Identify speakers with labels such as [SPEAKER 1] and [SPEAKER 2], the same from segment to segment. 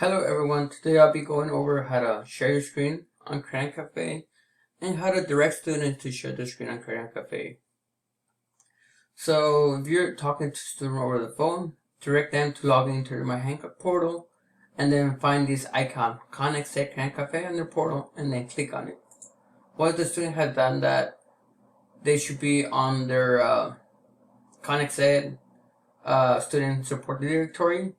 [SPEAKER 1] Hello everyone, today I'll be going over how to share your screen on Cranium Cafe and how to direct students to share their screen on Cranium Cafe. So if you're talking to a student over the phone, direct them to log into My Hangout portal and then find this icon, Connect Set Cranium Cafe on their portal, and then click on it. Once the student has done that, they should be on their Connect Set student support directory.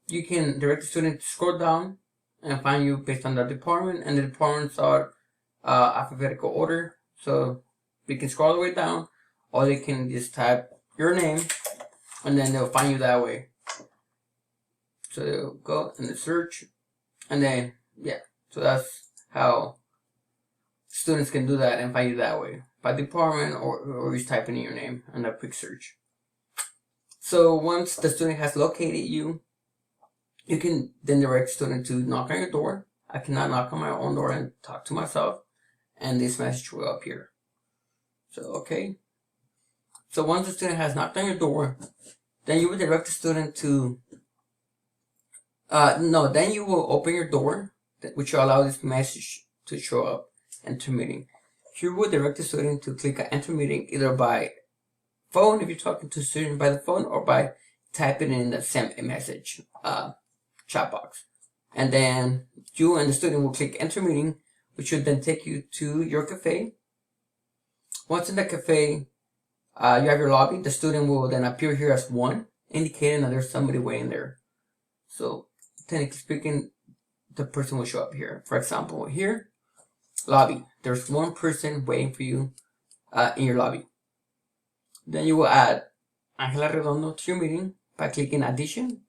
[SPEAKER 1] You can direct the student to scroll down and find you based on the department, and the departments are alphabetical order, so we can scroll all the way down, or they can just type your name and then they'll find you that way. So they'll go in the search, and then so that's how students can do that and find you that way, by department or just typing in your name and a quick search. So once the student has located you, you can then direct the student to knock on your door. I cannot knock on my own door and talk to myself, and this message will appear. So, okay. So once the student has knocked on your door, then you will direct the student to, then you will open your door, which will allow this message to show up, enter meeting. You will direct the student to click on enter meeting either by phone, if you're talking to a student by the phone, or by typing in the send a message chat box. And then you and the student will click enter meeting, which should then take you to your cafe. Once in the cafe, you have your lobby. The student will then appear here as 1, indicating that there's somebody waiting there. So technically speaking, the person will show up here. For example, here, lobby. There's 1 person waiting for you in your lobby. Then you will add Angela Redondo to your meeting by clicking addition.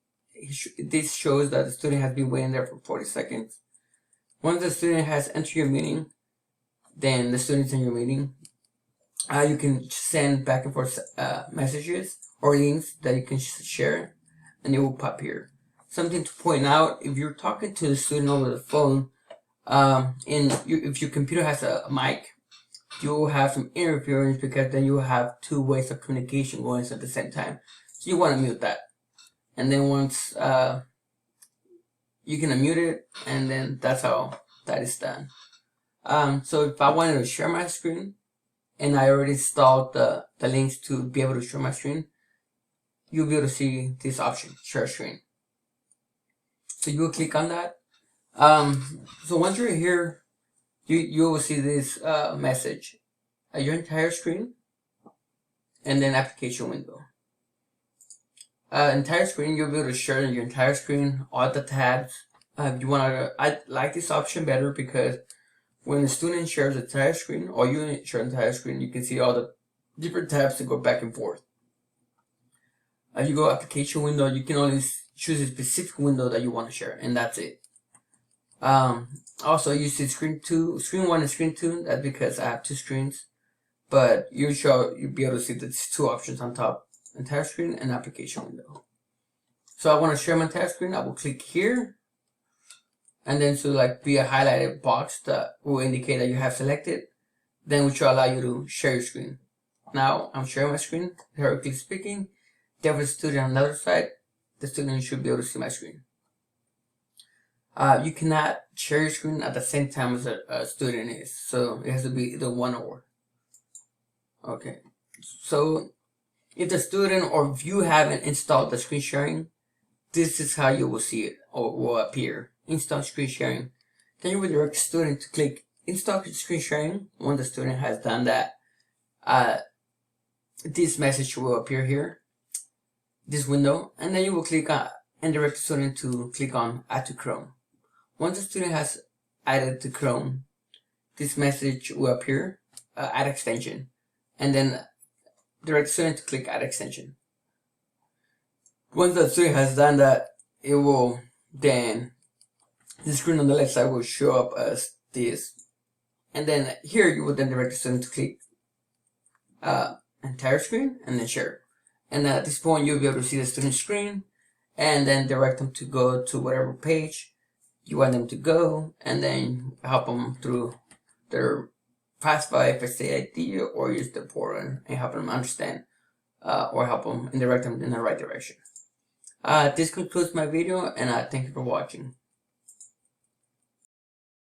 [SPEAKER 1] This shows that the student has been waiting there for 40 seconds. Once the student has entered your meeting, then the student's in your meeting. You can send back and forth messages or links that you can share, and it will pop here. Something to point out: if you're talking to the student over the phone, if your computer has a mic, you will have some interference, because then you will have 2 ways of communication going at the same time. So you want to mute that. And then once you can unmute it, and then that's how that is done. So if I wanted to share my screen, and I already installed the links to be able to share my screen, you'll be able to see this option, share screen. So you will click on that. So once you're here, you will see this message, your entire screen, and then application window. Entire screen, you'll be able to share your entire screen, all the tabs. If you want to, I like this option better, because when the student shares the entire screen, or you share the entire screen, you can see all the different tabs that go back and forth. As you go application window, you can only choose a specific window that you want to share, and that's it. Also, you see screen 1 and screen 2. That's because I have 2 screens, but you'll be able to see the 2 options on top: entire screen and application window. So I want to share my entire screen. I will click here, and then to be a highlighted box that will indicate that you have selected, then which will allow you to share your screen. Now I'm sharing my screen, theoretically speaking. There was a student on the other side. The student should be able to see my screen. You cannot share your screen at the same time as a student is, so it has to be either 1 or. Okay, so if the student or if you haven't installed the screen sharing, this is how you will see it, or will appear: install screen sharing. Then you will direct the student to click install screen sharing. When the student has done that, this message will appear here, this window, and then you will click on and direct the student to click on add to Chrome. Once the student has added to Chrome, this message will appear, add extension, and then direct the student to click add extension. Once the student has done that, it will then, the screen on the left side will show up as this, and then here you will then direct the student to click entire screen and then share. And at this point, you'll be able to see the student screen, and then direct them to go to whatever page you want them to go, and then help them through their FAFSA, FSA ID, or use the portal and help them understand or help them and direct them in the right direction. This concludes my video, and thank you for watching.